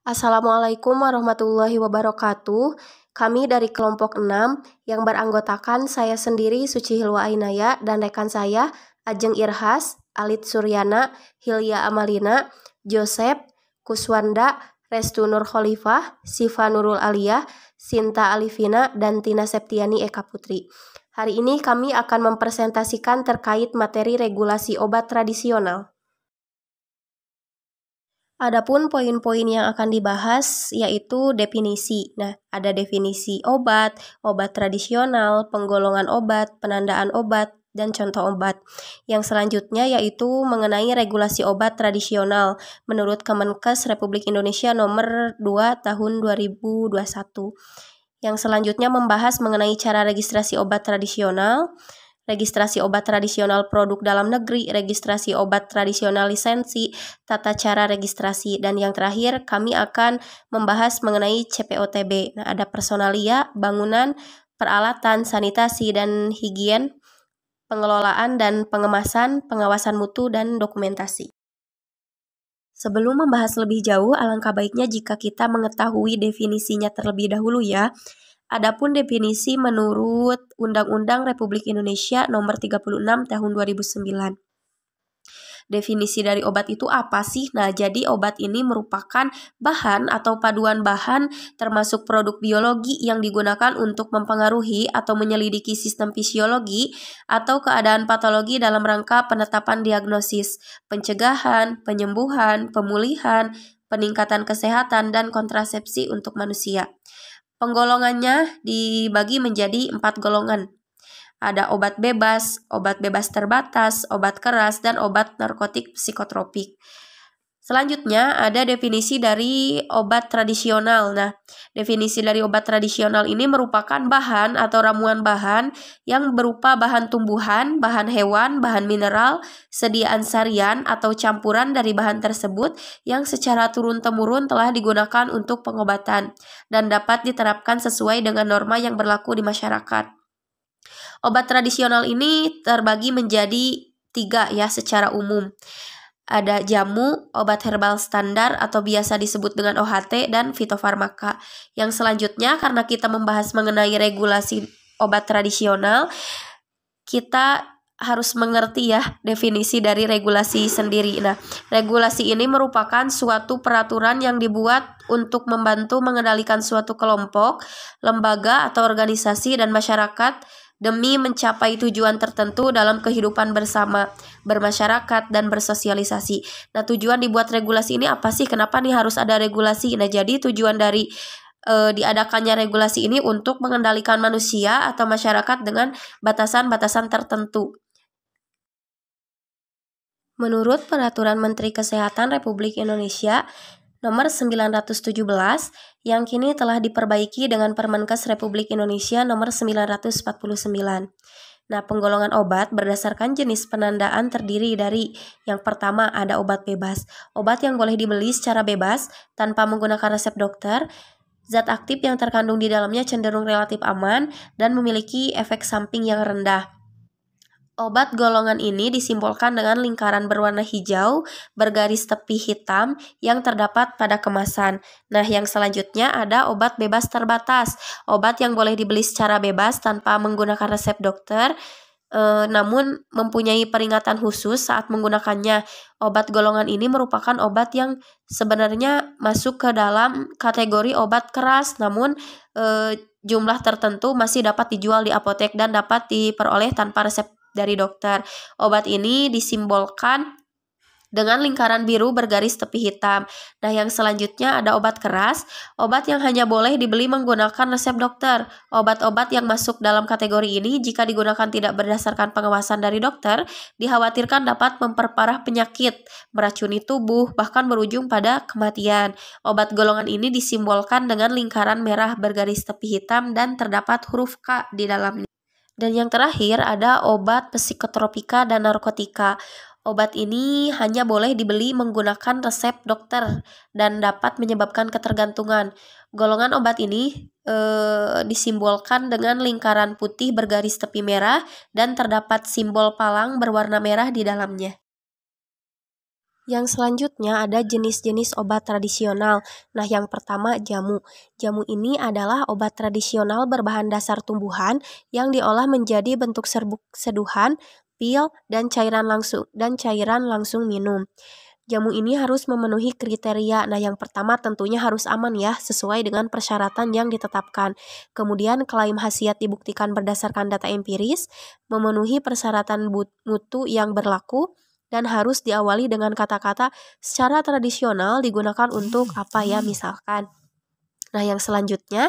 Assalamualaikum warahmatullahi wabarakatuh. Kami dari kelompok 6 yang beranggotakan saya sendiri Suci Hilwa Ainaya dan rekan saya Ajeng Irhas, Alit Suryana, Hilya Amalina, Joseph, Kuswanda, Restu Nur Khalifah, Siva Nurul Aliyah, Sinta Alifina, dan Tina Septiani Eka Putri. Hari ini kami akan mempresentasikan terkait materi regulasi obat tradisional. Adapun poin-poin yang akan dibahas yaitu definisi. Nah, ada definisi obat, obat tradisional, penggolongan obat, penandaan obat, dan contoh obat. Yang selanjutnya yaitu mengenai regulasi obat tradisional menurut Kemenkes Republik Indonesia nomor 2 tahun 2021. Yang selanjutnya membahas mengenai cara registrasi obat tradisional, registrasi obat tradisional produk dalam negeri, registrasi obat tradisional lisensi, tata cara registrasi, dan yang terakhir kami akan membahas mengenai CPOTB. Nah, ada personalia, bangunan, peralatan, sanitasi, dan higien, pengelolaan dan pengemasan, pengawasan mutu, dan dokumentasi. Sebelum membahas lebih jauh, alangkah baiknya jika kita mengetahui definisinya terlebih dahulu ya. Adapun definisi menurut Undang-Undang Republik Indonesia Nomor 36 Tahun 2009. Definisi dari obat itu apa sih? Nah, jadi obat ini merupakan bahan atau paduan bahan termasuk produk biologi yang digunakan untuk mempengaruhi atau menyelidiki sistem fisiologi atau keadaan patologi dalam rangka penetapan diagnosis, pencegahan, penyembuhan, pemulihan, peningkatan kesehatan, dan kontrasepsi untuk manusia. Penggolongannya dibagi menjadi 4 golongan. Ada obat bebas terbatas, obat keras, dan obat narkotik psikotropik. Selanjutnya ada definisi dari obat tradisional. Nah, definisi dari obat tradisional ini merupakan bahan atau ramuan bahan yang berupa bahan tumbuhan, bahan hewan, bahan mineral, sediaan sarian atau campuran dari bahan tersebut yang secara turun-temurun telah digunakan untuk pengobatan dan dapat diterapkan sesuai dengan norma yang berlaku di masyarakat. Obat tradisional ini terbagi menjadi 3 ya secara umum. Ada jamu, obat herbal standar atau biasa disebut dengan OHT, dan fitofarmaka. Yang selanjutnya karena kita membahas mengenai regulasi obat tradisional, kita harus mengerti ya definisi dari regulasi sendiri. Nah, regulasi ini merupakan suatu peraturan yang dibuat untuk membantu mengendalikan suatu kelompok, lembaga atau organisasi dan masyarakat demi mencapai tujuan tertentu dalam kehidupan bersama, bermasyarakat, dan bersosialisasi. Nah, tujuan dibuat regulasi ini apa sih? Kenapa nih harus ada regulasi? Nah, jadi tujuan dari diadakannya regulasi ini untuk mengendalikan manusia atau masyarakat dengan batasan-batasan tertentu. Menurut Peraturan Menteri Kesehatan Republik Indonesia Nomor 917 yang kini telah diperbaiki dengan Permenkes Republik Indonesia Nomor 949. Nah, penggolongan obat berdasarkan jenis penandaan terdiri dari yang pertama ada obat bebas. Obat yang boleh dibeli secara bebas tanpa menggunakan resep dokter. Zat aktif yang terkandung di dalamnya cenderung relatif aman dan memiliki efek samping yang rendah. Obat golongan ini disimbolkan dengan lingkaran berwarna hijau bergaris tepi hitam yang terdapat pada kemasan. Nah, yang selanjutnya ada obat bebas terbatas. Obat yang boleh dibeli secara bebas tanpa menggunakan resep dokter, namun mempunyai peringatan khusus saat menggunakannya. Obat golongan ini merupakan obat yang sebenarnya masuk ke dalam kategori obat keras, namun jumlah tertentu masih dapat dijual di apotek dan dapat diperoleh tanpa resep dari dokter. Obat ini disimbolkan dengan lingkaran biru bergaris tepi hitam. Nah, yang selanjutnya ada obat keras, obat yang hanya boleh dibeli menggunakan resep dokter. Obat-obat yang masuk dalam kategori ini jika digunakan tidak berdasarkan pengawasan dari dokter, dikhawatirkan dapat memperparah penyakit, meracuni tubuh, bahkan berujung pada kematian. Obat golongan ini disimbolkan dengan lingkaran merah bergaris tepi hitam dan terdapat huruf K di dalamnya. Dan yang terakhir ada obat psikotropika dan narkotika. Obat ini hanya boleh dibeli menggunakan resep dokter dan dapat menyebabkan ketergantungan. Golongan obat ini disimbolkan dengan lingkaran putih bergaris tepi merah dan terdapat simbol palang berwarna merah di dalamnya. Yang selanjutnya ada jenis-jenis obat tradisional. Nah, yang pertama jamu. Jamu ini adalah obat tradisional berbahan dasar tumbuhan yang diolah menjadi bentuk serbuk seduhan, pil, dan cairan langsung minum. Jamu ini harus memenuhi kriteria. Nah, yang pertama tentunya harus aman ya, sesuai dengan persyaratan yang ditetapkan. Kemudian klaim khasiat dibuktikan berdasarkan data empiris, memenuhi persyaratan mutu yang berlaku, dan harus diawali dengan kata-kata secara tradisional digunakan untuk apa ya misalkan. Nah, yang selanjutnya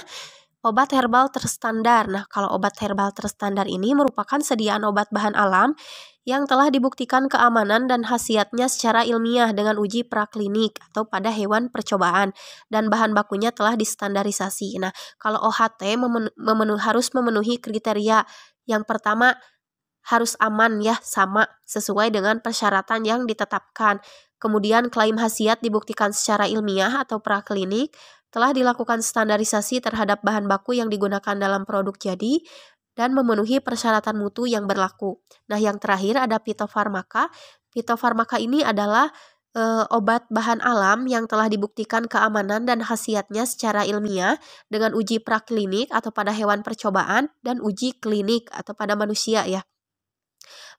obat herbal terstandar. Nah, kalau obat herbal terstandar ini merupakan sediaan obat bahan alam yang telah dibuktikan keamanan dan khasiatnya secara ilmiah dengan uji praklinik atau pada hewan percobaan, dan bahan bakunya telah distandarisasi. Nah, kalau OHT harus memenuhi kriteria. Yang pertama, harus aman ya, sama sesuai dengan persyaratan yang ditetapkan. Kemudian klaim khasiat dibuktikan secara ilmiah atau praklinik, telah dilakukan standarisasi terhadap bahan baku yang digunakan dalam produk jadi, dan memenuhi persyaratan mutu yang berlaku. Nah, yang terakhir ada fitofarmaka. Fitofarmaka ini adalah obat bahan alam yang telah dibuktikan keamanan dan khasiatnya secara ilmiah dengan uji praklinik atau pada hewan percobaan dan uji klinik atau pada manusia ya.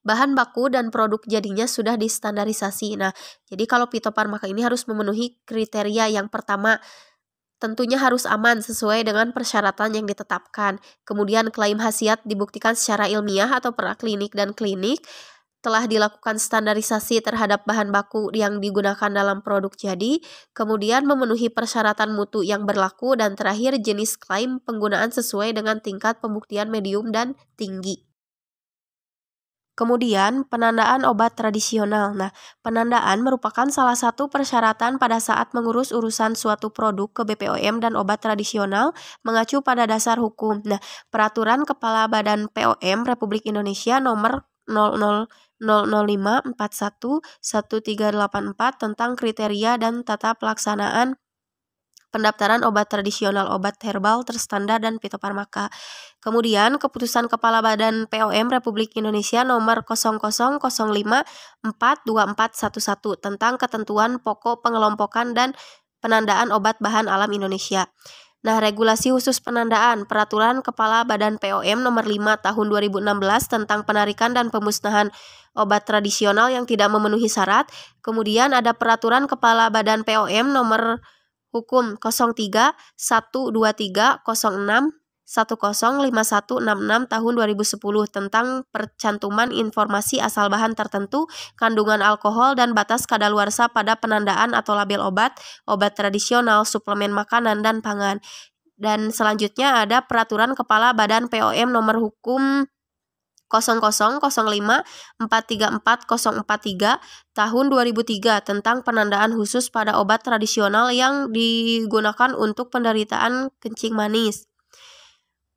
Bahan baku dan produk jadinya sudah distandarisasi. Nah, jadi kalau fitofarmaka ini harus memenuhi kriteria. Yang pertama, tentunya harus aman sesuai dengan persyaratan yang ditetapkan. Kemudian klaim khasiat dibuktikan secara ilmiah atau praklinik dan klinik, telah dilakukan standarisasi terhadap bahan baku yang digunakan dalam produk jadi, kemudian memenuhi persyaratan mutu yang berlaku, dan terakhir jenis klaim penggunaan sesuai dengan tingkat pembuktian medium dan tinggi. Kemudian, penandaan obat tradisional. Nah, penandaan merupakan salah satu persyaratan pada saat mengurus urusan suatu produk ke BPOM dan obat tradisional mengacu pada dasar hukum. Nah, Peraturan Kepala Badan POM Republik Indonesia nomor 0005411384 tentang kriteria dan tata pelaksanaan pendaftaran obat tradisional, obat herbal terstandar, dan fitofarmaka. Kemudian, Keputusan Kepala Badan POM Republik Indonesia nomor 0005424111 tentang ketentuan pokok pengelompokan dan penandaan obat bahan alam Indonesia. Nah, regulasi khusus penandaan Peraturan Kepala Badan POM nomor 5 tahun 2016 tentang penarikan dan pemusnahan obat tradisional yang tidak memenuhi syarat. Kemudian ada Peraturan Kepala Badan POM nomor Hukum 03.123.06.105166 tahun 2010 tentang percantuman informasi asal bahan tertentu, kandungan alkohol, dan batas kadaluarsa pada penandaan atau label obat, obat tradisional, suplemen makanan, dan pangan. Dan selanjutnya ada Peraturan Kepala Badan POM nomor Hukum 0005434043 tahun 2003 tentang penandaan khusus pada obat tradisional yang digunakan untuk penderitaan kencing manis.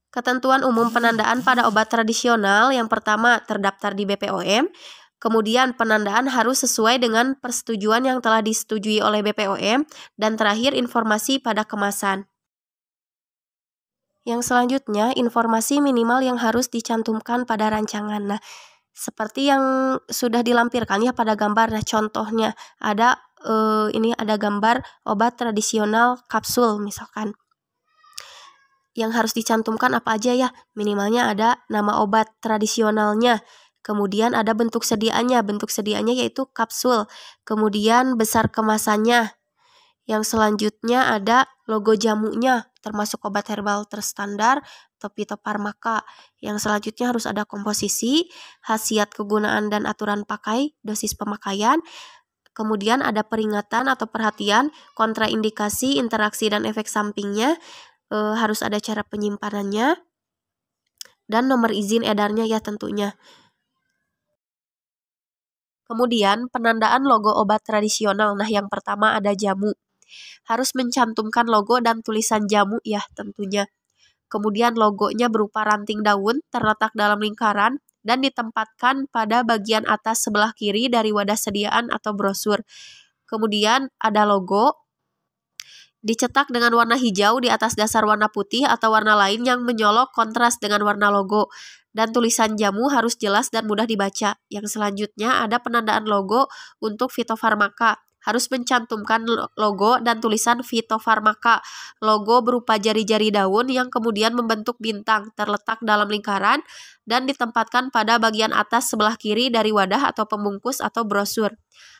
Ketentuan umum penandaan pada obat tradisional yang pertama terdaftar di BPOM, kemudian penandaan harus sesuai dengan persetujuan yang telah disetujui oleh BPOM, dan terakhir informasi pada kemasan. Yang selanjutnya, informasi minimal yang harus dicantumkan pada rancangan. Nah, seperti yang sudah dilampirkan ya pada gambar. Nah, contohnya ada ini ada gambar obat tradisional kapsul misalkan. Yang harus dicantumkan apa aja ya? Minimalnya ada nama obat tradisionalnya. Kemudian ada bentuk sediaannya. Bentuk sediaannya yaitu kapsul. Kemudian besar kemasannya. Yang selanjutnya ada logo jamunya, termasuk obat herbal terstandar atau fitofarmaka. Yang selanjutnya harus ada komposisi, khasiat kegunaan dan aturan pakai, dosis pemakaian. Kemudian ada peringatan atau perhatian, kontraindikasi, interaksi dan efek sampingnya. Harus ada cara penyimpanannya, dan nomor izin edarnya ya tentunya. Kemudian penandaan logo obat tradisional. Nah, yang pertama ada jamu. Harus mencantumkan logo dan tulisan jamu ya tentunya. Kemudian logonya berupa ranting daun terletak dalam lingkaran dan ditempatkan pada bagian atas sebelah kiri dari wadah sediaan atau brosur. Kemudian ada logo dicetak dengan warna hijau di atas dasar warna putih atau warna lain yang menyolok kontras dengan warna logo. Dan tulisan jamu harus jelas dan mudah dibaca. Yang selanjutnya ada penandaan logo untuk fitofarmaka. Harus mencantumkan logo dan tulisan fitofarmaka. Logo berupa jari-jari daun yang kemudian membentuk bintang, terletak dalam lingkaran dan ditempatkan pada bagian atas sebelah kiri dari wadah atau pembungkus atau brosur.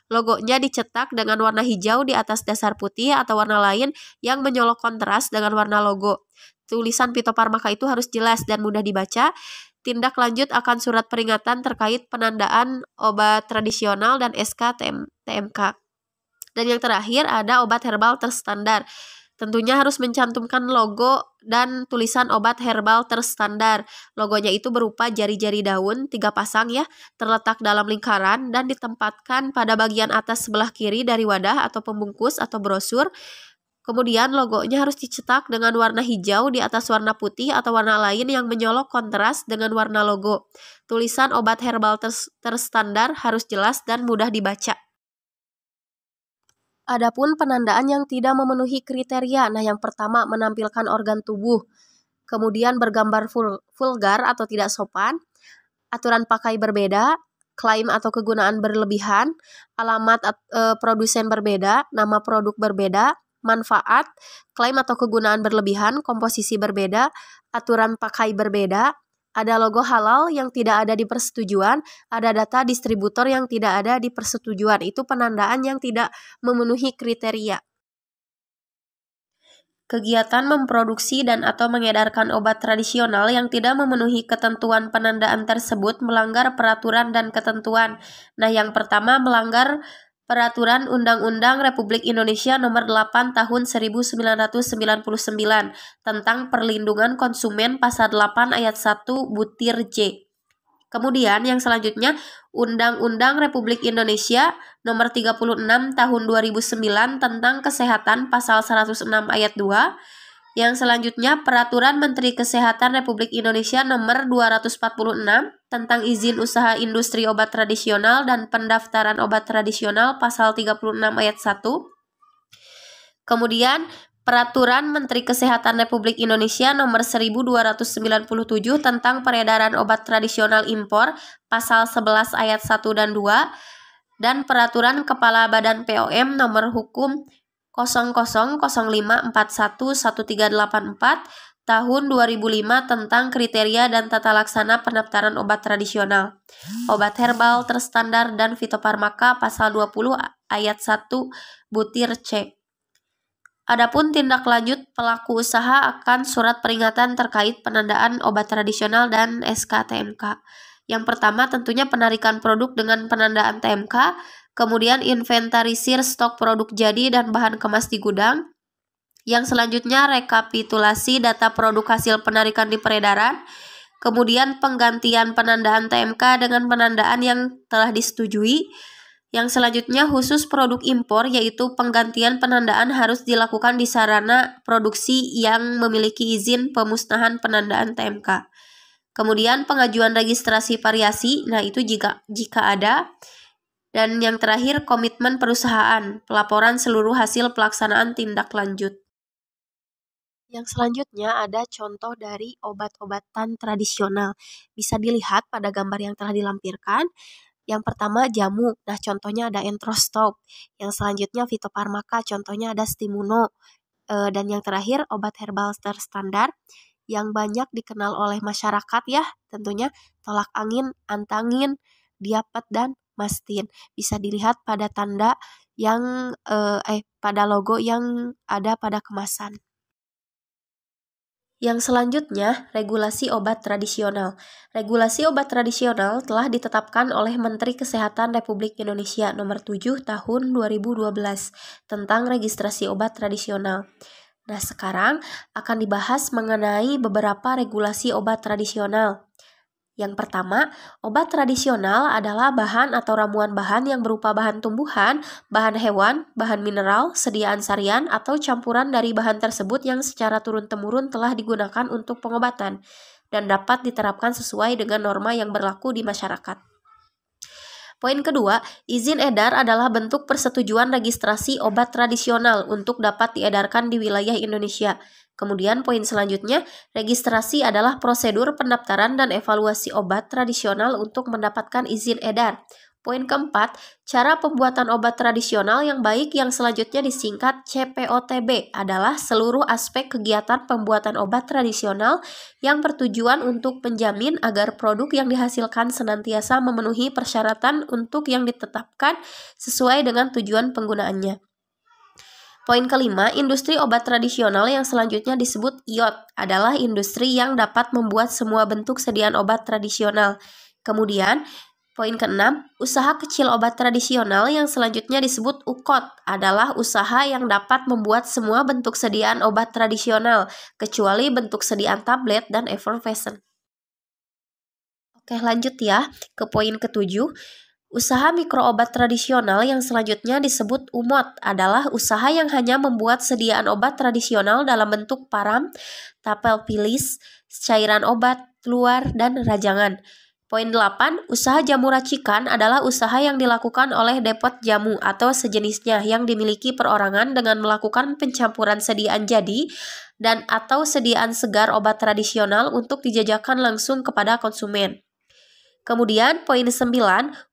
Logonya dicetak dengan warna hijau di atas dasar putih atau warna lain yang menyolok kontras dengan warna logo. Tulisan fitofarmaka itu harus jelas dan mudah dibaca. Tindak lanjut akan surat peringatan terkait penandaan obat tradisional dan SK TMK. Dan yang terakhir ada obat herbal terstandar. Tentunya harus mencantumkan logo dan tulisan obat herbal terstandar. Logonya itu berupa jari-jari daun 3 pasang ya, terletak dalam lingkaran dan ditempatkan pada bagian atas sebelah kiri dari wadah atau pembungkus atau brosur. Kemudian logonya harus dicetak dengan warna hijau di atas warna putih atau warna lain yang menyolok kontras dengan warna logo. Tulisan obat herbal terstandar harus jelas dan mudah dibaca. Adapun penandaan yang tidak memenuhi kriteria, nah yang pertama menampilkan organ tubuh, kemudian bergambar vulgar atau tidak sopan, aturan pakai berbeda, klaim atau kegunaan berlebihan, alamat produsen berbeda, nama produk berbeda, manfaat, klaim atau kegunaan berlebihan, komposisi berbeda, aturan pakai berbeda, ada logo halal yang tidak ada di persetujuan, ada data distributor yang tidak ada di persetujuan. Itu penandaan yang tidak memenuhi kriteria. Kegiatan memproduksi dan atau mengedarkan obat tradisional yang tidak memenuhi ketentuan penandaan tersebut melanggar peraturan dan ketentuan. Nah, yang pertama melanggar Peraturan Undang-Undang Republik Indonesia Nomor 8 Tahun 1999 tentang Perlindungan Konsumen Pasal 8 Ayat 1 Butir J. Kemudian yang selanjutnya Undang-Undang Republik Indonesia Nomor 36 Tahun 2009 tentang Kesehatan Pasal 106 Ayat 2. Yang selanjutnya Peraturan Menteri Kesehatan Republik Indonesia Nomor 246 tentang izin usaha industri obat tradisional dan pendaftaran obat tradisional Pasal 36 Ayat 1. Kemudian Peraturan Menteri Kesehatan Republik Indonesia Nomor 1297 tentang peredaran obat tradisional impor Pasal 11 Ayat 1 dan 2 dan Peraturan Kepala Badan POM Nomor Hukum 0005411384 Tahun 2005 tentang kriteria dan tata laksana pendaftaran obat tradisional, obat herbal terstandar dan fitofarmaka Pasal 20 Ayat 1 Butir C. Adapun tindak lanjut pelaku usaha akan surat peringatan terkait penandaan obat tradisional dan SK TMK. Yang pertama tentunya penarikan produk dengan penandaan TMK, kemudian inventarisir stok produk jadi dan bahan kemas di gudang. Yang selanjutnya rekapitulasi data produk hasil penarikan di peredaran, kemudian penggantian penandaan TMK dengan penandaan yang telah disetujui. Yang selanjutnya khusus produk impor yaitu penggantian penandaan harus dilakukan di sarana produksi yang memiliki izin pemusnahan penandaan TMK. Kemudian pengajuan registrasi variasi, nah itu jika ada. Dan yang terakhir komitmen perusahaan, pelaporan seluruh hasil pelaksanaan tindak lanjut. Yang selanjutnya ada contoh dari obat-obatan tradisional. Bisa dilihat pada gambar yang telah dilampirkan. Yang pertama jamu, nah contohnya ada Entrostop. Yang selanjutnya fitofarmaka, contohnya ada Stimuno. Dan yang terakhir obat herbal terstandar yang banyak dikenal oleh masyarakat ya, tentunya tolak angin, antangin, diapet, dan mastin. Bisa dilihat pada tanda yang pada logo yang ada pada kemasan. Yang selanjutnya, regulasi obat tradisional. Regulasi obat tradisional telah ditetapkan oleh Menteri Kesehatan Republik Indonesia Nomor 7 Tahun 2012 tentang registrasi obat tradisional. Nah, sekarang akan dibahas mengenai beberapa regulasi obat tradisional. Yang pertama, obat tradisional adalah bahan atau ramuan bahan yang berupa bahan tumbuhan, bahan hewan, bahan mineral, sediaan sarian, atau campuran dari bahan tersebut yang secara turun-temurun telah digunakan untuk pengobatan dan dapat diterapkan sesuai dengan norma yang berlaku di masyarakat. Poin kedua, izin edar adalah bentuk persetujuan registrasi obat tradisional untuk dapat diedarkan di wilayah Indonesia. Kemudian poin selanjutnya, registrasi adalah prosedur pendaftaran dan evaluasi obat tradisional untuk mendapatkan izin edar. Poin keempat, cara pembuatan obat tradisional yang baik yang selanjutnya disingkat CPOTB adalah seluruh aspek kegiatan pembuatan obat tradisional yang bertujuan untuk menjamin agar produk yang dihasilkan senantiasa memenuhi persyaratan untuk yang ditetapkan sesuai dengan tujuan penggunaannya. Poin kelima, industri obat tradisional yang selanjutnya disebut IOT adalah industri yang dapat membuat semua bentuk sediaan obat tradisional. Kemudian, poin keenam, usaha kecil obat tradisional yang selanjutnya disebut UKOT adalah usaha yang dapat membuat semua bentuk sediaan obat tradisional, kecuali bentuk sediaan tablet dan effervescent. Oke, lanjut ya ke poin ketujuh. Usaha mikro obat tradisional yang selanjutnya disebut UMOT adalah usaha yang hanya membuat sediaan obat tradisional dalam bentuk param, tapel pilis, cairan obat, luar, dan rajangan. Poin 8, usaha jamu racikan adalah usaha yang dilakukan oleh depot jamu atau sejenisnya yang dimiliki perorangan dengan melakukan pencampuran sediaan jadi dan atau sediaan segar obat tradisional untuk dijajakan langsung kepada konsumen. Kemudian poin 9,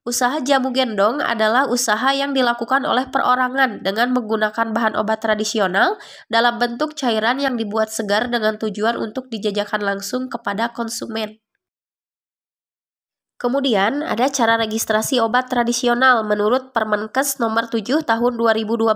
usaha jamu gendong adalah usaha yang dilakukan oleh perorangan dengan menggunakan bahan obat tradisional dalam bentuk cairan yang dibuat segar dengan tujuan untuk dijajakan langsung kepada konsumen. Kemudian ada cara registrasi obat tradisional menurut Permenkes nomor 7 tahun 2012.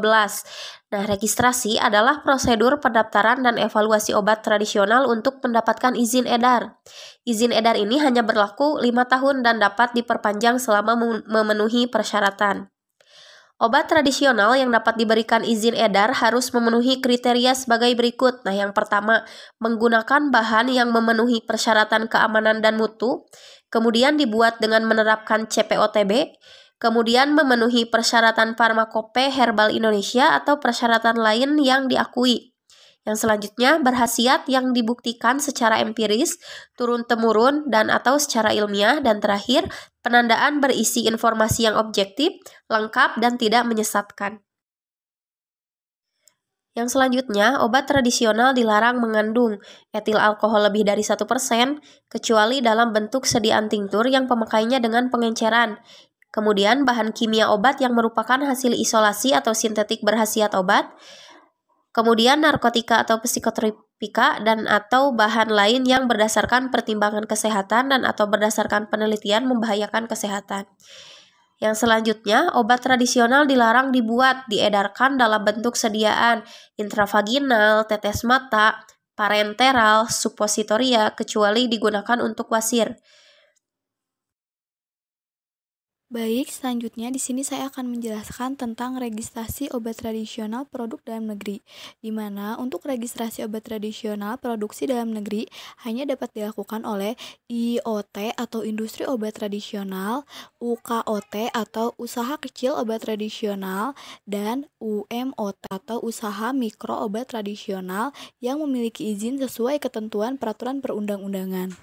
Nah, registrasi adalah prosedur pendaftaran dan evaluasi obat tradisional untuk mendapatkan izin edar. Izin edar ini hanya berlaku 5 tahun dan dapat diperpanjang selama memenuhi persyaratan. Obat tradisional yang dapat diberikan izin edar harus memenuhi kriteria sebagai berikut. Nah, yang pertama, menggunakan bahan yang memenuhi persyaratan keamanan dan mutu, kemudian dibuat dengan menerapkan CPOTB, kemudian memenuhi persyaratan Farmakope Herbal Indonesia atau persyaratan lain yang diakui. Yang selanjutnya, berhasiat yang dibuktikan secara empiris, turun-temurun, dan atau secara ilmiah. Dan terakhir, penandaan berisi informasi yang objektif, lengkap, dan tidak menyesatkan. Yang selanjutnya, obat tradisional dilarang mengandung etil alkohol lebih dari 1%, kecuali dalam bentuk sediaan tinktur yang pemakaiannya dengan pengenceran. Kemudian, bahan kimia obat yang merupakan hasil isolasi atau sintetik berhasiat obat. Kemudian narkotika atau psikotropika dan atau bahan lain yang berdasarkan pertimbangan kesehatan dan atau berdasarkan penelitian membahayakan kesehatan. Yang selanjutnya, obat tradisional dilarang dibuat, diedarkan dalam bentuk sediaan intravaginal, tetes mata, parenteral, suppositoria, kecuali digunakan untuk wasir. Baik, selanjutnya di sini saya akan menjelaskan tentang registrasi obat tradisional produk dalam negeri, di mana untuk registrasi obat tradisional produksi dalam negeri hanya dapat dilakukan oleh IOT atau Industri Obat Tradisional, UKOT atau Usaha Kecil Obat Tradisional, dan UMOT atau Usaha Mikro Obat Tradisional yang memiliki izin sesuai ketentuan peraturan perundang-undangan.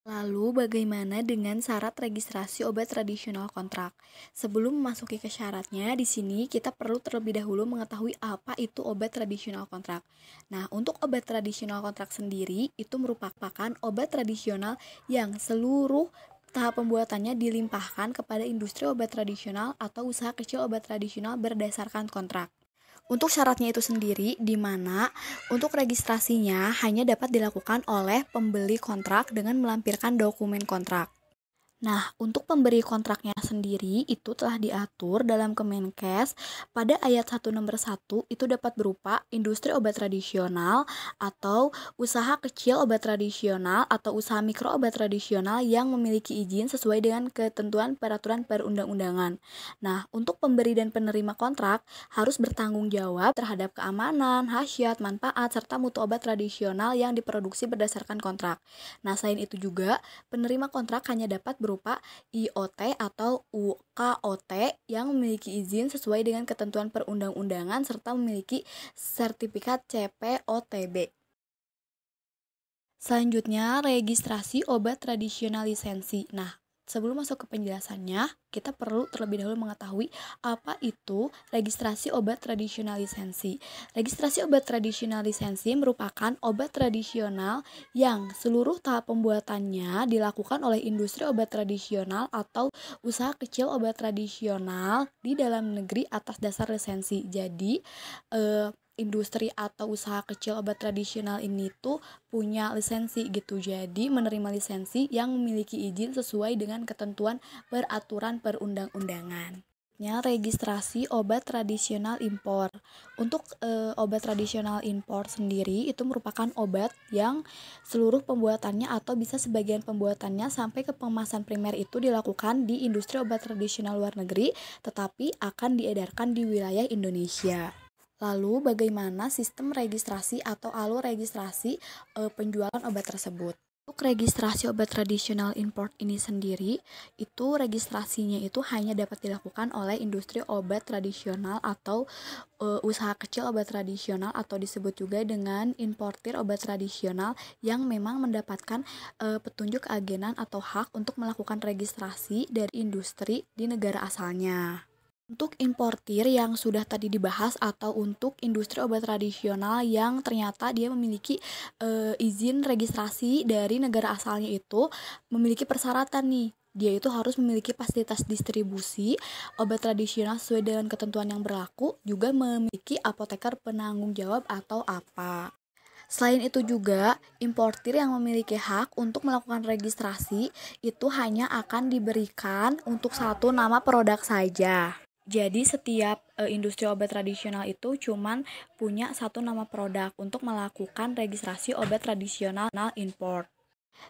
Lalu bagaimana dengan syarat registrasi obat tradisional kontrak? Sebelum memasuki ke syaratnya, di sini kita perlu terlebih dahulu mengetahui apa itu obat tradisional kontrak. Nah, untuk obat tradisional kontrak sendiri itu merupakan obat tradisional yang seluruh tahap pembuatannya dilimpahkan kepada industri obat tradisional atau usaha kecil obat tradisional berdasarkan kontrak. Untuk syaratnya itu sendiri, di mana untuk registrasinya hanya dapat dilakukan oleh pembeli kontrak dengan melampirkan dokumen kontrak. Nah, untuk pemberi kontraknya sendiri itu telah diatur dalam Kemenkes pada ayat 1 nomor 1 itu dapat berupa industri obat tradisional atau usaha kecil obat tradisional atau usaha mikro obat tradisional yang memiliki izin sesuai dengan ketentuan peraturan perundang-undangan. Nah, untuk pemberi dan penerima kontrak harus bertanggung jawab terhadap keamanan, khasiat, manfaat, serta mutu obat tradisional yang diproduksi berdasarkan kontrak. Nah, selain itu juga penerima kontrak hanya dapat berupa IOT atau UKOT yang memiliki izin sesuai dengan ketentuan perundang-undangan serta memiliki sertifikat CPOTB. Selanjutnya, registrasi obat tradisional lisensi. Nah, Sebelum masuk ke penjelasannya, kita perlu terlebih dahulu mengetahui apa itu registrasi obat tradisional lisensi. Registrasi obat tradisional lisensi merupakan obat tradisional yang seluruh tahap pembuatannya dilakukan oleh industri obat tradisional atau usaha kecil obat tradisional di dalam negeri atas dasar lisensi. Jadi, industri atau usaha kecil obat tradisional ini tuh punya lisensi gitu. Jadi menerima lisensi yang memiliki izin sesuai dengan ketentuan peraturan perundang-undangan. Registrasi obat tradisional impor. Untuk obat tradisional impor sendiri itu merupakan obat yang seluruh pembuatannya atau bisa sebagian pembuatannya sampai ke pengemasan primer itu dilakukan di industri obat tradisional luar negeri, tetapi akan diedarkan di wilayah Indonesia. Lalu bagaimana sistem registrasi atau alur registrasi penjualan obat tersebut? Untuk registrasi obat tradisional import ini sendiri, itu registrasinya itu hanya dapat dilakukan oleh industri obat tradisional atau usaha kecil obat tradisional atau disebut juga dengan importir obat tradisional yang memang mendapatkan petunjuk agenan atau hak untuk melakukan registrasi dari industri di negara asalnya. Untuk importir yang sudah tadi dibahas atau untuk industri obat tradisional yang ternyata dia memiliki izin registrasi dari negara asalnya itu memiliki persyaratan nih. Dia itu harus memiliki fasilitas distribusi obat tradisional sesuai dengan ketentuan yang berlaku, juga memiliki apoteker penanggung jawab atau APA. Selain itu juga, importir yang memiliki hak untuk melakukan registrasi itu hanya akan diberikan untuk satu nama produk saja. Jadi setiap industri obat tradisional itu cuman punya satu nama produk untuk melakukan registrasi obat tradisional import.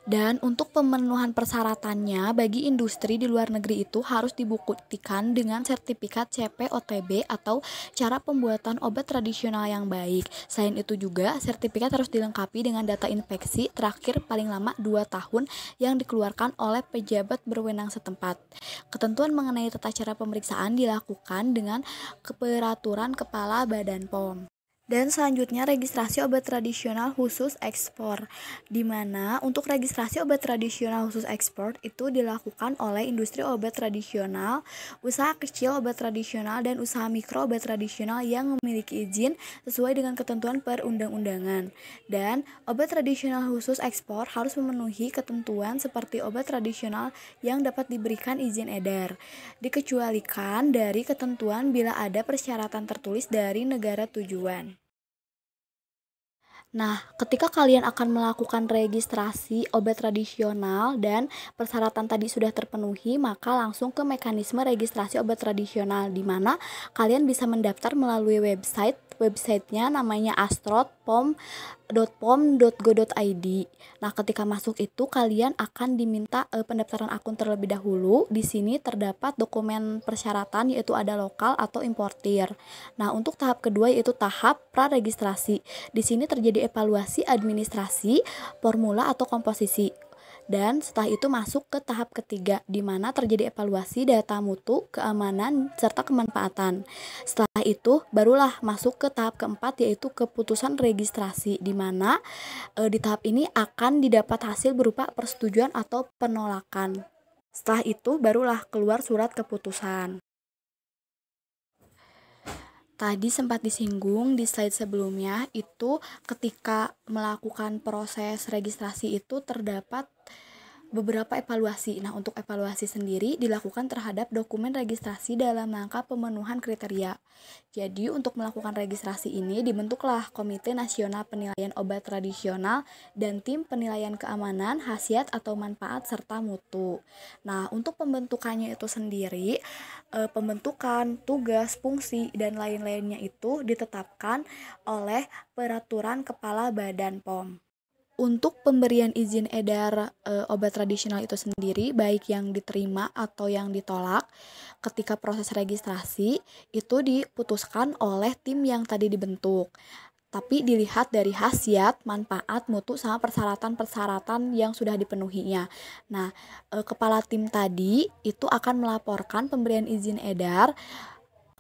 Dan untuk pemenuhan persyaratannya bagi industri di luar negeri itu harus dibuktikan dengan sertifikat CPOTB atau cara pembuatan obat tradisional yang baik. Selain itu juga sertifikat harus dilengkapi dengan data infeksi terakhir paling lama 2 tahun yang dikeluarkan oleh pejabat berwenang setempat. Ketentuan mengenai tata cara pemeriksaan dilakukan dengan peraturan Kepala Badan POM. Dan selanjutnya registrasi obat tradisional khusus ekspor, di mana untuk registrasi obat tradisional khusus ekspor itu dilakukan oleh industri obat tradisional, usaha kecil obat tradisional, dan usaha mikro obat tradisional yang memiliki izin sesuai dengan ketentuan perundang-undangan. Dan obat tradisional khusus ekspor harus memenuhi ketentuan seperti obat tradisional yang dapat diberikan izin edar, dikecualikan dari ketentuan bila ada persyaratan tertulis dari negara tujuan. Nah, ketika kalian akan melakukan registrasi obat tradisional dan persyaratan tadi sudah terpenuhi, maka langsung ke mekanisme registrasi obat tradisional, di mana kalian bisa mendaftar melalui websitenya namanya astrot.pom.go.id. Nah, ketika masuk itu kalian akan diminta pendaftaran akun terlebih dahulu. Di sini terdapat dokumen persyaratan yaitu ada lokal atau importir. Nah, untuk tahap kedua yaitu tahap praregistrasi. Di sini terjadi evaluasi administrasi, formula atau komposisi. Dan setelah itu masuk ke tahap ketiga, di mana terjadi evaluasi data mutu, keamanan, serta kemanfaatan. Setelah itu barulah masuk ke tahap keempat, yaitu keputusan registrasi, di mana di tahap ini akan didapat hasil berupa persetujuan atau penolakan. Setelah itu barulah keluar surat keputusan. Tadi sempat disinggung di slide sebelumnya, itu ketika melakukan proses registrasi itu terdapat beberapa evaluasi. Nah, untuk evaluasi sendiri dilakukan terhadap dokumen registrasi dalam rangka pemenuhan kriteria. Jadi, untuk melakukan registrasi ini dibentuklah Komite Nasional Penilaian Obat Tradisional dan Tim Penilaian Keamanan, Khasiat atau Manfaat serta Mutu. Nah, untuk pembentukannya itu sendiri, pembentukan, tugas, fungsi, dan lain-lainnya itu ditetapkan oleh Peraturan Kepala Badan POM. Untuk pemberian izin edar obat tradisional itu sendiri, baik yang diterima atau yang ditolak, ketika proses registrasi itu diputuskan oleh tim yang tadi dibentuk. Tapi dilihat dari khasiat, manfaat, mutu, sama persyaratan-persyaratan yang sudah dipenuhinya. Nah, kepala tim tadi itu akan melaporkan pemberian izin edar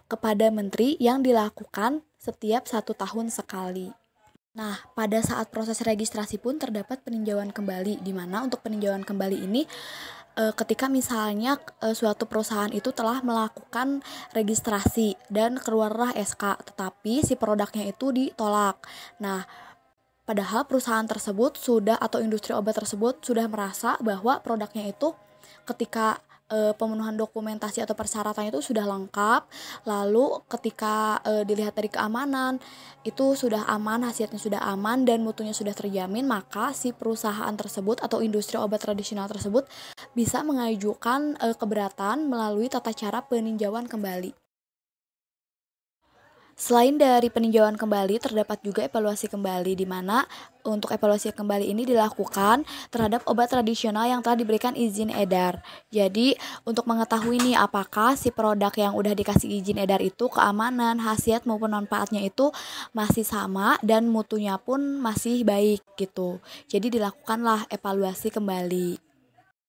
kepada menteri yang dilakukan setiap 1 tahun sekali. Nah, pada saat proses registrasi pun terdapat peninjauan kembali, di mana untuk peninjauan kembali ini ketika misalnya suatu perusahaan itu telah melakukan registrasi dan keluarlah SK, tetapi si produknya itu ditolak. Nah, padahal perusahaan tersebut sudah atau industri obat tersebut sudah merasa bahwa produknya itu ketika pemenuhan dokumentasi atau persyaratannya itu sudah lengkap, lalu ketika dilihat dari keamanan itu sudah aman, hasilnya sudah aman dan mutunya sudah terjamin, maka si perusahaan tersebut atau industri obat tradisional tersebut bisa mengajukan keberatan melalui tata cara peninjauan kembali. Selain dari peninjauan kembali, terdapat juga evaluasi kembali, di mana untuk evaluasi kembali ini dilakukan terhadap obat tradisional yang telah diberikan izin edar. Jadi, untuk mengetahui nih apakah si produk yang udah dikasih izin edar itu keamanan, khasiat maupun manfaatnya itu masih sama dan mutunya pun masih baik gitu. Jadi dilakukanlah evaluasi kembali.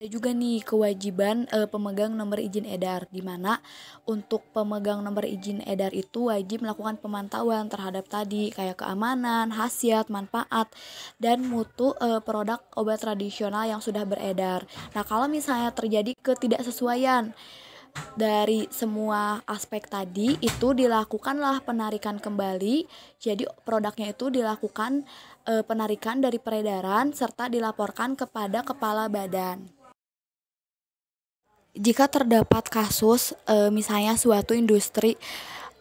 Ada juga nih kewajiban pemegang nomor izin edar, di mana untuk pemegang nomor izin edar itu wajib melakukan pemantauan terhadap tadi kayak keamanan, khasiat, manfaat, dan mutu produk obat tradisional yang sudah beredar. Nah, kalau misalnya terjadi ketidaksesuaian dari semua aspek tadi, itu dilakukanlah penarikan kembali. Jadi produknya itu dilakukan penarikan dari peredaran serta dilaporkan kepada kepala badan. Jika terdapat kasus misalnya suatu industri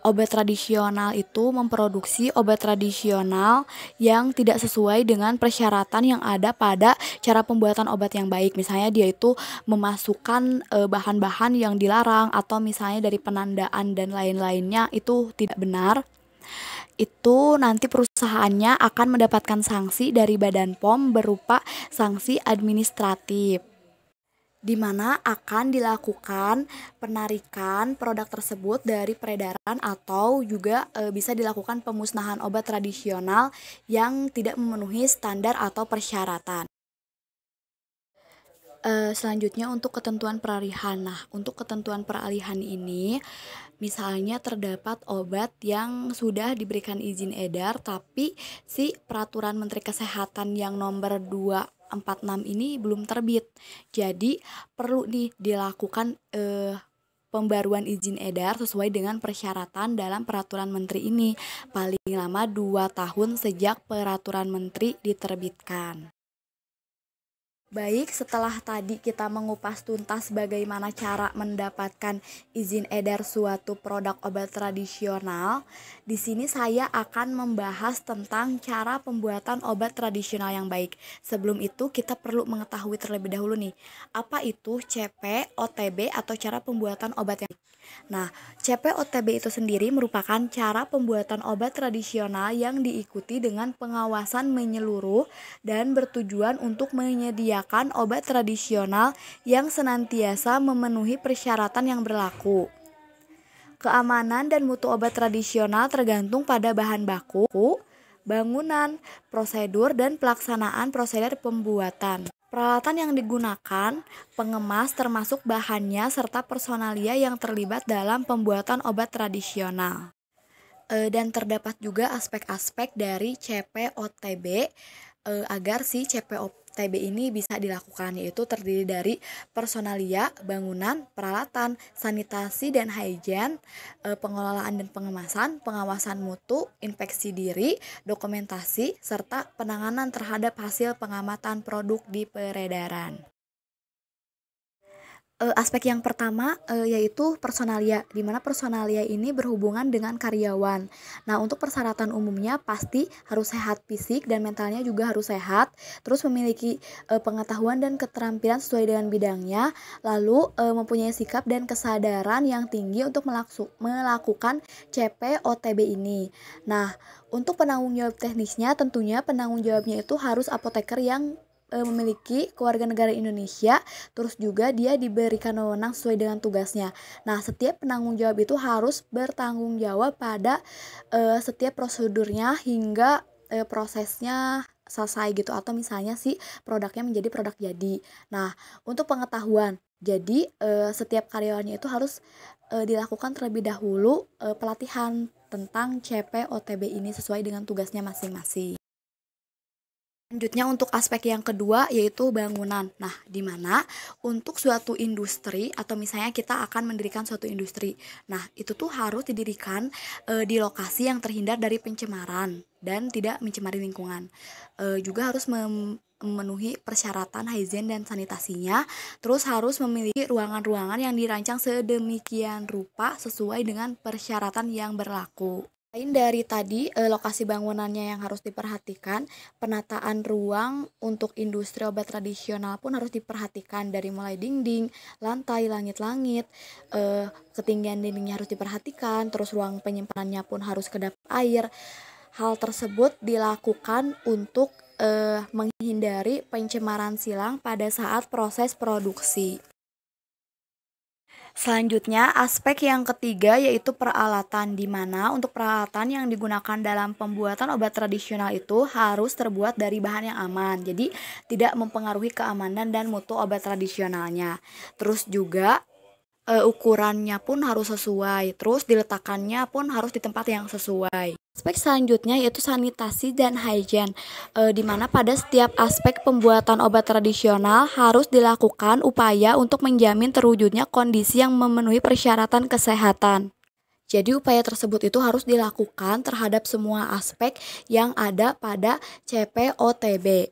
obat tradisional itu memproduksi obat tradisional yang tidak sesuai dengan persyaratan yang ada pada cara pembuatan obat yang baik. Misalnya dia itu memasukkan bahan-bahan yang dilarang atau misalnya dari penandaan dan lain-lainnya itu tidak benar. Itu nanti perusahaannya akan mendapatkan sanksi dari Badan POM berupa sanksi administratif, di mana akan dilakukan penarikan produk tersebut dari peredaran atau juga bisa dilakukan pemusnahan obat tradisional yang tidak memenuhi standar atau persyaratan. Selanjutnya untuk ketentuan peralihan. Nah, untuk ketentuan peralihan ini misalnya terdapat obat yang sudah diberikan izin edar tapi si peraturan Menteri Kesehatan yang nomor 246 ini belum terbit. Jadi perlu nih dilakukan pembaruan izin edar sesuai dengan persyaratan dalam peraturan menteri ini paling lama 2 tahun sejak peraturan menteri diterbitkan. Baik, setelah tadi kita mengupas tuntas bagaimana cara mendapatkan izin edar suatu produk obat tradisional, di sini saya akan membahas tentang cara pembuatan obat tradisional yang baik. Sebelum itu, kita perlu mengetahui terlebih dahulu nih, apa itu CP, OTB atau cara pembuatan obat yang baik. Nah, CP OTB itu sendiri merupakan cara pembuatan obat tradisional yang diikuti dengan pengawasan menyeluruh dan bertujuan untuk menyediakan obat tradisional yang senantiasa memenuhi persyaratan yang berlaku. Keamanan dan mutu obat tradisional tergantung pada bahan baku, bangunan, prosedur, dan pelaksanaan prosedur pembuatan. Peralatan yang digunakan, pengemas termasuk bahannya serta personalia yang terlibat dalam pembuatan obat tradisional. Dan terdapat juga aspek-aspek dari CPOTB agar si CPOTB ini bisa dilakukan, yaitu terdiri dari personalia, bangunan, peralatan, sanitasi dan hygiene, pengelolaan dan pengemasan, pengawasan mutu, inspeksi diri, dokumentasi, serta penanganan terhadap hasil pengamatan produk di peredaran. Aspek yang pertama yaitu personalia, di mana personalia ini berhubungan dengan karyawan. Nah, untuk persyaratan umumnya pasti harus sehat fisik dan mentalnya juga harus sehat, terus memiliki pengetahuan dan keterampilan sesuai dengan bidangnya, lalu mempunyai sikap dan kesadaran yang tinggi untuk melakukan CPOTB ini. Nah, untuk penanggung jawab teknisnya tentunya penanggung jawabnya itu harus apoteker yang memiliki kewarganegaraan Indonesia, terus juga dia diberikan wewenang sesuai dengan tugasnya. Nah, setiap penanggung jawab itu harus bertanggung jawab pada setiap prosedurnya hingga prosesnya selesai gitu, atau misalnya si produknya menjadi produk jadi. Nah, untuk pengetahuan, jadi setiap karyawannya itu harus dilakukan terlebih dahulu pelatihan tentang CPOTB ini sesuai dengan tugasnya masing-masing. Selanjutnya untuk aspek yang kedua yaitu bangunan. Nah, di mana untuk suatu industri atau misalnya kita akan mendirikan suatu industri. Nah, itu tuh harus didirikan di lokasi yang terhindar dari pencemaran dan tidak mencemari lingkungan. Juga harus memenuhi persyaratan hygiene dan sanitasinya. Terus harus memiliki ruangan-ruangan yang dirancang sedemikian rupa sesuai dengan persyaratan yang berlaku. Selain dari tadi lokasi bangunannya yang harus diperhatikan, penataan ruang untuk industri obat tradisional pun harus diperhatikan dari mulai dinding, lantai, langit-langit, ketinggian dindingnya harus diperhatikan, terus ruang penyimpanannya pun harus kedap air. Hal tersebut dilakukan untuk menghindari pencemaran silang pada saat proses produksi. Selanjutnya, aspek yang ketiga yaitu peralatan, di mana untuk peralatan yang digunakan dalam pembuatan obat tradisional itu harus terbuat dari bahan yang aman, jadi tidak mempengaruhi keamanan dan mutu obat tradisionalnya. Terus juga ukurannya pun harus sesuai, terus diletakkannya pun harus di tempat yang sesuai. Aspek selanjutnya yaitu sanitasi dan hygiene, di mana pada setiap aspek pembuatan obat tradisional harus dilakukan upaya untuk menjamin terwujudnya kondisi yang memenuhi persyaratan kesehatan. Jadi upaya tersebut itu harus dilakukan terhadap semua aspek yang ada pada CPOTB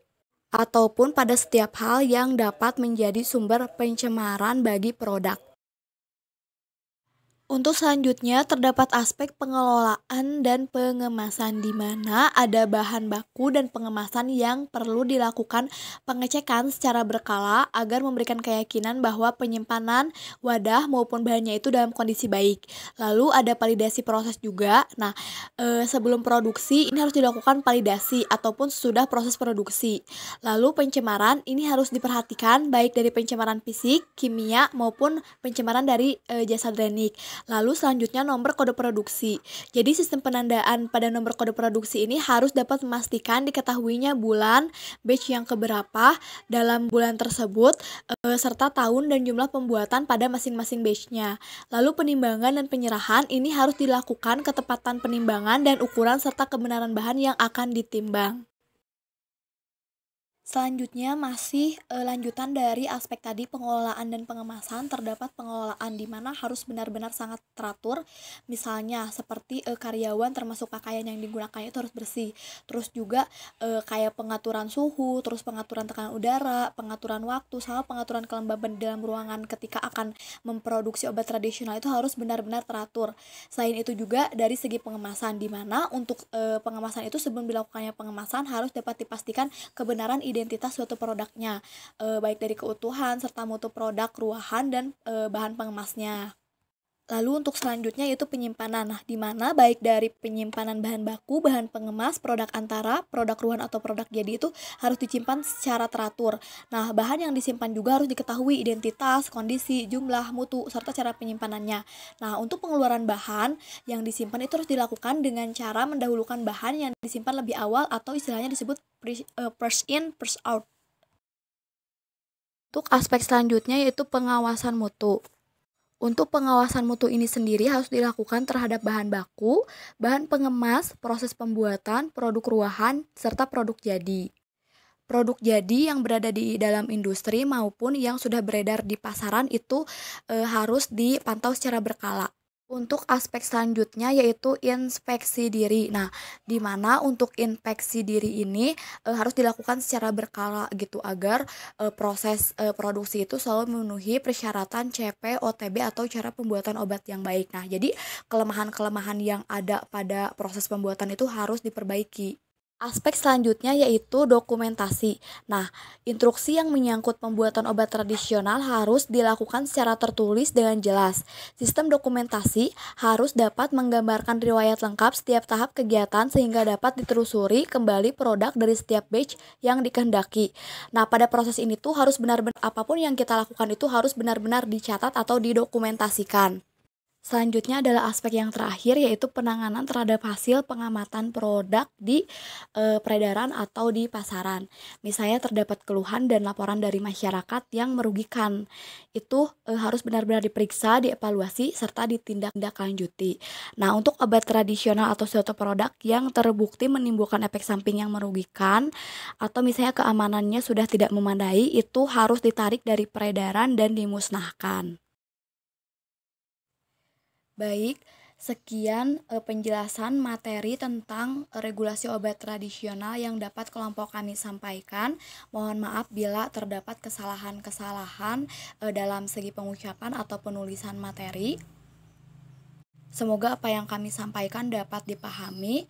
ataupun pada setiap hal yang dapat menjadi sumber pencemaran bagi produk. Untuk selanjutnya terdapat aspek pengelolaan dan pengemasan, di mana ada bahan baku dan pengemasan yang perlu dilakukan pengecekan secara berkala agar memberikan keyakinan bahwa penyimpanan wadah maupun bahannya itu dalam kondisi baik. Lalu ada validasi proses juga. Nah, sebelum produksi ini harus dilakukan validasi ataupun sudah proses produksi. Lalu pencemaran ini harus diperhatikan baik dari pencemaran fisik, kimia maupun pencemaran dari jasa draining. Lalu selanjutnya nomor kode produksi. Jadi sistem penandaan pada nomor kode produksi ini harus dapat memastikan diketahuinya bulan, batch yang keberapa dalam bulan tersebut, serta tahun dan jumlah pembuatan pada masing-masing batch-nya. Lalu penimbangan dan penyerahan ini harus dilakukan ketepatan penimbangan dan ukuran serta kebenaran bahan yang akan ditimbang. Selanjutnya masih lanjutan dari aspek tadi pengelolaan dan pengemasan, terdapat pengelolaan di mana harus benar-benar sangat teratur. Misalnya seperti karyawan termasuk pakaian yang digunakan itu harus bersih. Terus juga kayak pengaturan suhu, terus pengaturan tekanan udara, pengaturan waktu, sama pengaturan kelembaban dalam ruangan ketika akan memproduksi obat tradisional itu harus benar-benar teratur. Selain itu juga dari segi pengemasan, di mana untuk pengemasan itu sebelum dilakukannya pengemasan harus dapat dipastikan kebenaran identitas suatu produknya, baik dari keutuhan serta mutu produk, ruahan, dan bahan pengemasnya. Lalu untuk selanjutnya yaitu penyimpanan. Nah, di mana baik dari penyimpanan bahan baku, bahan pengemas, produk antara, produk ruahan atau produk jadi itu harus disimpan secara teratur. Nah, bahan yang disimpan juga harus diketahui identitas, kondisi, jumlah, mutu, serta cara penyimpanannya. Nah, untuk pengeluaran bahan yang disimpan itu harus dilakukan dengan cara mendahulukan bahan yang disimpan lebih awal atau istilahnya disebut first in, first out. Untuk aspek selanjutnya yaitu pengawasan mutu. Untuk pengawasan mutu ini sendiri harus dilakukan terhadap bahan baku, bahan pengemas, proses pembuatan, produk ruahan, serta produk jadi. Produk jadi yang berada di dalam industri maupun yang sudah beredar di pasaran itu harus dipantau secara berkala. Untuk aspek selanjutnya yaitu inspeksi diri. Nah, di mana untuk inspeksi diri ini harus dilakukan secara berkala gitu agar proses produksi itu selalu memenuhi persyaratan CPOTB atau cara pembuatan obat yang baik. Nah, jadi kelemahan-kelemahan yang ada pada proses pembuatan itu harus diperbaiki. Aspek selanjutnya yaitu dokumentasi. Nah, instruksi yang menyangkut pembuatan obat tradisional harus dilakukan secara tertulis dengan jelas. Sistem dokumentasi harus dapat menggambarkan riwayat lengkap setiap tahap kegiatan sehingga dapat ditelusuri kembali produk dari setiap batch yang dikehendaki. Nah, pada proses ini tuh harus benar-benar apapun yang kita lakukan itu harus benar-benar dicatat atau didokumentasikan. Selanjutnya adalah aspek yang terakhir, yaitu penanganan terhadap hasil pengamatan produk di peredaran atau di pasaran. Misalnya terdapat keluhan dan laporan dari masyarakat yang merugikan. Itu harus benar-benar diperiksa, dievaluasi, serta ditindaklanjuti. Nah, untuk obat tradisional atau suatu produk yang terbukti menimbulkan efek samping yang merugikan atau misalnya keamanannya sudah tidak memadai, itu harus ditarik dari peredaran dan dimusnahkan. Baik, sekian penjelasan materi tentang regulasi obat tradisional yang dapat kelompok kami sampaikan. Mohon maaf bila terdapat kesalahan-kesalahan dalam segi pengucapan atau penulisan materi. Semoga apa yang kami sampaikan dapat dipahami.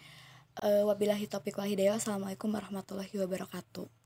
Wabillahi taufiq wal hidayah. Wassalamualaikum warahmatullahi wabarakatuh.